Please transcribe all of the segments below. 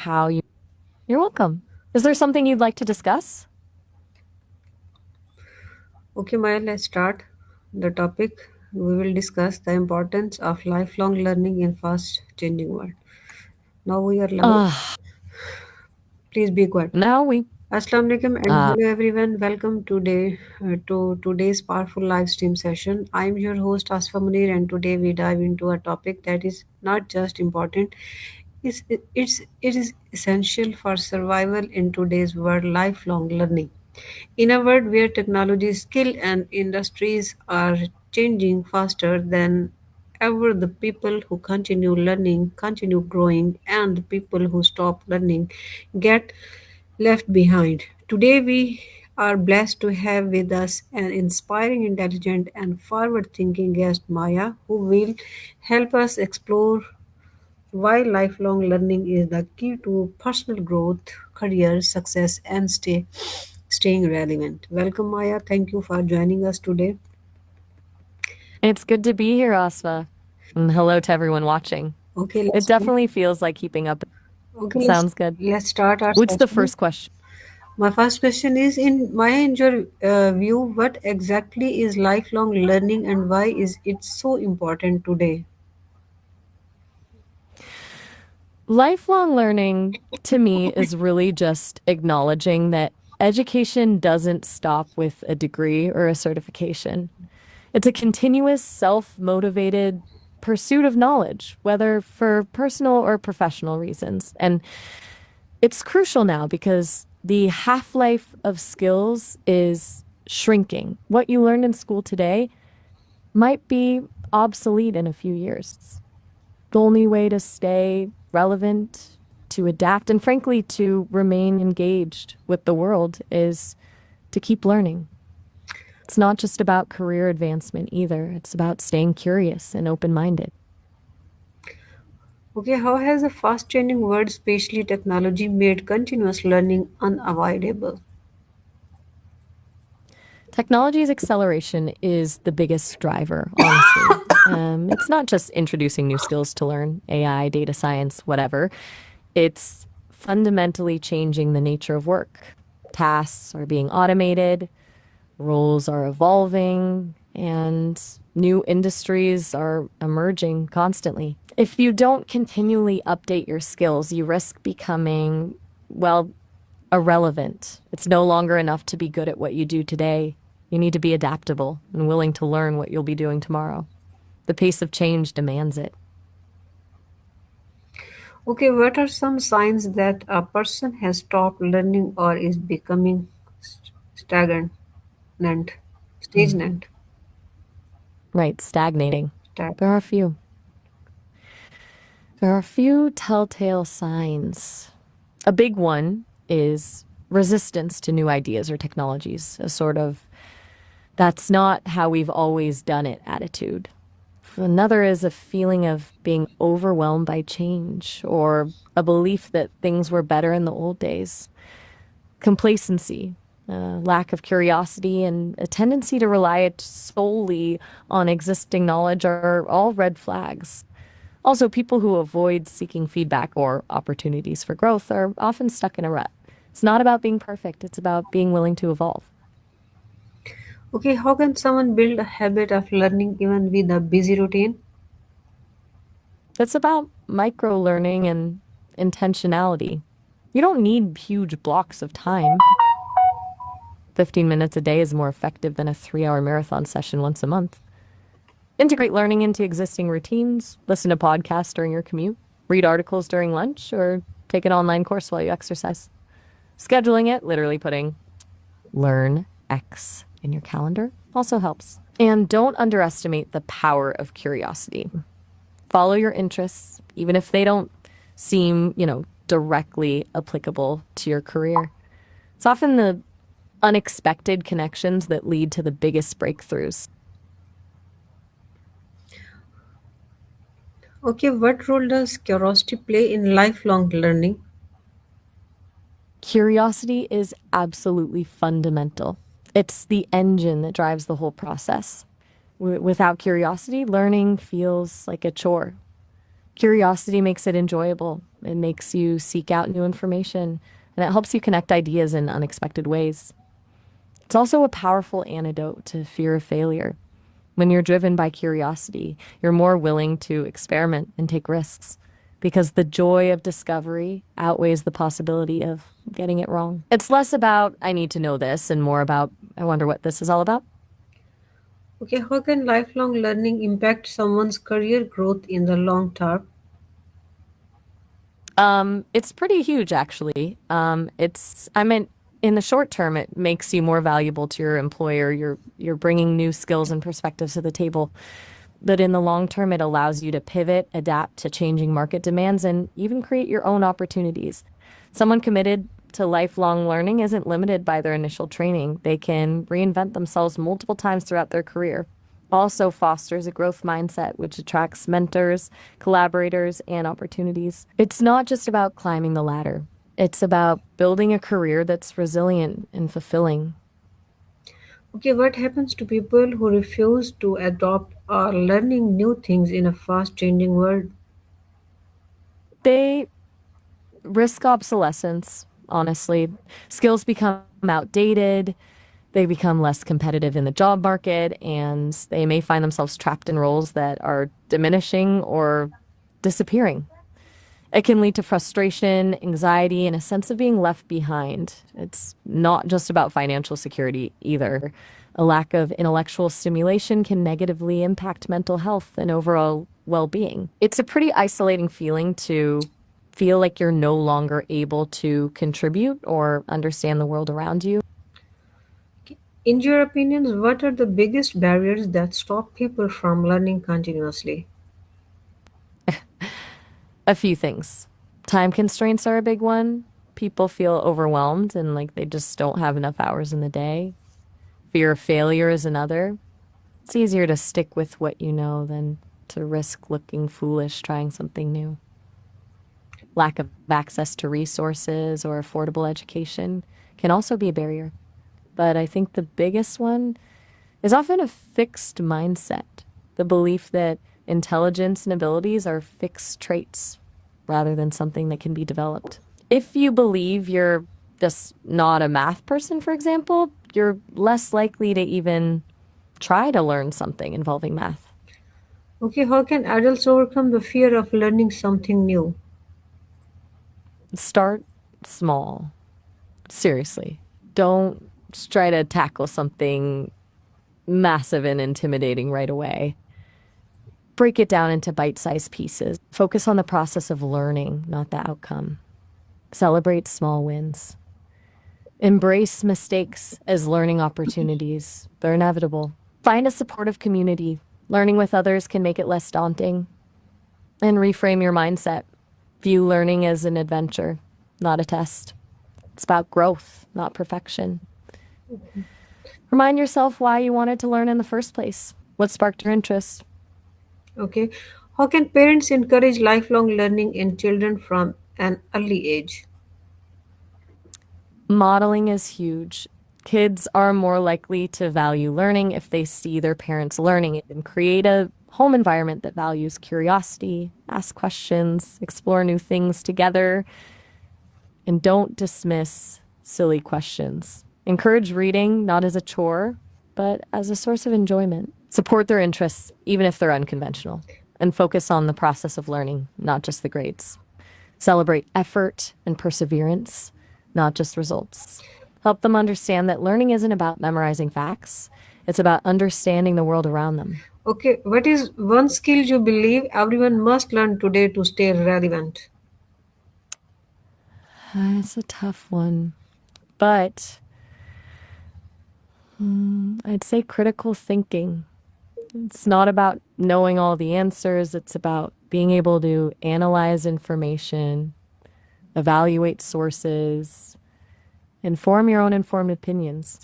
how you. You're welcome. Is there something you'd like to discuss? Okay, Maya, let's start the topic. We will discuss the importance of lifelong learning in fast changing world. Now we are live. Uh, Please be quiet. now we. Assalamu alaikum and Uh, hello everyone. Welcome today to today's powerful live stream session. I'm your host Asfa Munir, and today we dive into a topic that is not just important. It is essential for survival in today's world. Lifelong learning. In a world where technology, skill, and industries are changing faster than ever, the people who continue learning continue growing, and the people who stop learning get left behind. Today, we are blessed to have with us an inspiring, intelligent, and forward thinking guest, Maya, who will help us explore why lifelong learning is the key to personal growth, career success, and staying relevant. Welcome, Maya. Thank you for joining us today. it's good to be here, Asma. And hello to everyone watching. Okay, It definitely feels like keeping up. okay, Sounds good. let's start our What's the session. first question? My first question is: in your view, what exactly is lifelong learning, and why is it so important today? Lifelong learning to me is really just acknowledging that education doesn't stop with a degree or a certification. It's a continuous, self motivated pursuit of knowledge, whether for personal or professional reasons. And it's crucial now because the half life of skills is shrinking. What you learned in school today might be obsolete in a few years. The only way to stay relevant, to adapt, and frankly, to remain engaged with the world is to keep learning. It's not just about career advancement either, it's about staying curious and open minded. Okay, how has a fast changing world, especially technology, made continuous learning unavoidable? Technology's acceleration is the biggest driver, honestly. It's not just introducing new skills to learn, AI, data science, whatever. It's fundamentally changing the nature of work. Tasks are being automated, roles are evolving, and new industries are emerging constantly. If you don't continually update your skills, you risk becoming, well, irrelevant. It's no longer enough to be good at what you do today. You need to be adaptable and willing to learn what you'll be doing tomorrow. The pace of change demands it. Okay, what are some signs that a person has stopped learning or is becoming stagnant? Mhm. Stagnant. Right, stagnating. Stag- There are a few. There are a few telltale signs. A big one is resistance to new ideas or technologies, a sort of that's not how we've always done it attitude. Another is a feeling of being overwhelmed by change or a belief that things were better in the old days. Complacency, lack of curiosity, and a tendency to rely solely on existing knowledge are all red flags. Also, people who avoid seeking feedback or opportunities for growth are often stuck in a rut. It's not about being perfect, it's about being willing to evolve. Okay, how can someone build a habit of learning even with a busy routine? It's about micro learning and intentionality. You don't need huge blocks of time. 15 minutes a day is more effective than a 3 hour marathon session once a month. Integrate learning into existing routines, listen to podcasts during your commute, read articles during lunch, or take an online course while you exercise. Scheduling it, literally putting learn X in your calendar, also helps. And don't underestimate the power of curiosity. Follow your interests, even if they don't seem, directly applicable to your career. It's often the unexpected connections that lead to the biggest breakthroughs. Okay, what role does curiosity play in lifelong learning? Curiosity is absolutely fundamental. It's the engine that drives the whole process. Without curiosity, learning feels like a chore. Curiosity makes it enjoyable. It makes you seek out new information, and it helps you connect ideas in unexpected ways. It's also a powerful antidote to fear of failure. When you're driven by curiosity, you're more willing to experiment and take risks because the joy of discovery outweighs the possibility of getting it wrong. It's less about, I need to know this, and more about, I wonder what this is all about. Okay, how can lifelong learning impact someone's career growth in the long term? It's pretty huge, actually. I mean, in the short term, it makes you more valuable to your employer. You're bringing new skills and perspectives to the table. But in the long term, it allows you to pivot, adapt to changing market demands, and even create your own opportunities. Someone committed to lifelong learning isn't limited by their initial training. They can reinvent themselves multiple times throughout their career. Also fosters a growth mindset, which attracts mentors, collaborators, and opportunities. It's not just about climbing the ladder. It's about building a career that's resilient and fulfilling. Okay, what happens to people who refuse to adopt or learning new things in a fast changing world? They risk obsolescence, honestly. Skills become outdated, they become less competitive in the job market, and they may find themselves trapped in roles that are diminishing or disappearing. It can lead to frustration, anxiety, and a sense of being left behind. It's not just about financial security either. A lack of intellectual stimulation can negatively impact mental health and overall well being. It's a pretty isolating feeling to feel like you're no longer able to contribute or understand the world around you. In your opinions, what are the biggest barriers that stop people from learning continuously? A few things. Time constraints are a big one. People feel overwhelmed and like they just don't have enough hours in the day. Fear of failure is another. It's easier to stick with what you know than to risk looking foolish trying something new. Lack of access to resources or affordable education can also be a barrier. But I think the biggest one is often a fixed mindset, the belief that intelligence and abilities are fixed traits rather than something that can be developed. If you believe you're just not a math person, for example, you're less likely to even try to learn something involving math. Okay, how can adults overcome the fear of learning something new? Start small. Seriously. Don't try to tackle something massive and intimidating right away. Break it down into bite sized pieces. Focus on the process of learning, not the outcome. Celebrate small wins. Embrace mistakes as learning opportunities. They're inevitable. Find a supportive community. Learning with others can make it less daunting. And reframe your mindset. View learning as an adventure, not a test. It's about growth, not perfection. Remind yourself why you wanted to learn in the first place. What sparked your interest? Okay, how can parents encourage lifelong learning in children from an early age? Modeling is huge. Kids are more likely to value learning if they see their parents learning it and create a home environment that values curiosity, ask questions, explore new things together, and don't dismiss silly questions. Encourage reading not as a chore, but as a source of enjoyment. Support their interests, even if they're unconventional, and focus on the process of learning, not just the grades. Celebrate effort and perseverance, not just results. Help them understand that learning isn't about memorizing facts, it's about understanding the world around them. Okay, what is one skill you believe everyone must learn today to stay relevant? It's a tough one, but I'd say critical thinking. It's not about knowing all the answers, it's about being able to analyze information, evaluate sources, and form your own informed opinions.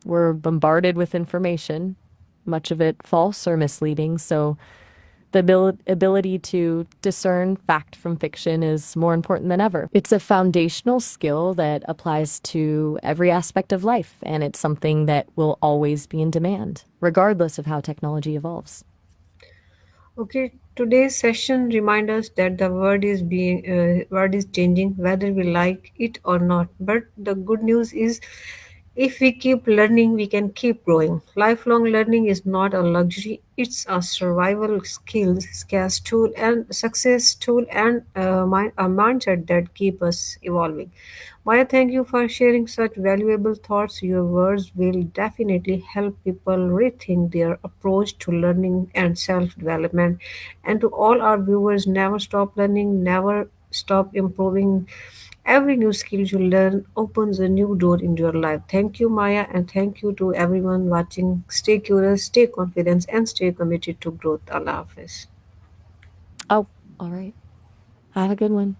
We're bombarded with information, much of it false or misleading, so the ability to discern fact from fiction is more important than ever. It's a foundational skill that applies to every aspect of life, and it's something that will always be in demand, regardless of how technology evolves. Okay, Today's session reminds us that the world is changing whether we like it or not. But the good news is, if we keep learning, we can keep growing. Lifelong learning is not a luxury; it's a survival skills, scarce tool, and success tool, and a mindset that keep us evolving. Maya, thank you for sharing such valuable thoughts. Your words will definitely help people rethink their approach to learning and self development. And to all our viewers, never stop learning, never stop improving. Every new skill you learn opens a new door in your life. Thank you, Maya, and thank you to everyone watching. Stay curious, stay confident, and stay committed to growth. Allah Hafiz. Oh, all right. Have a good one.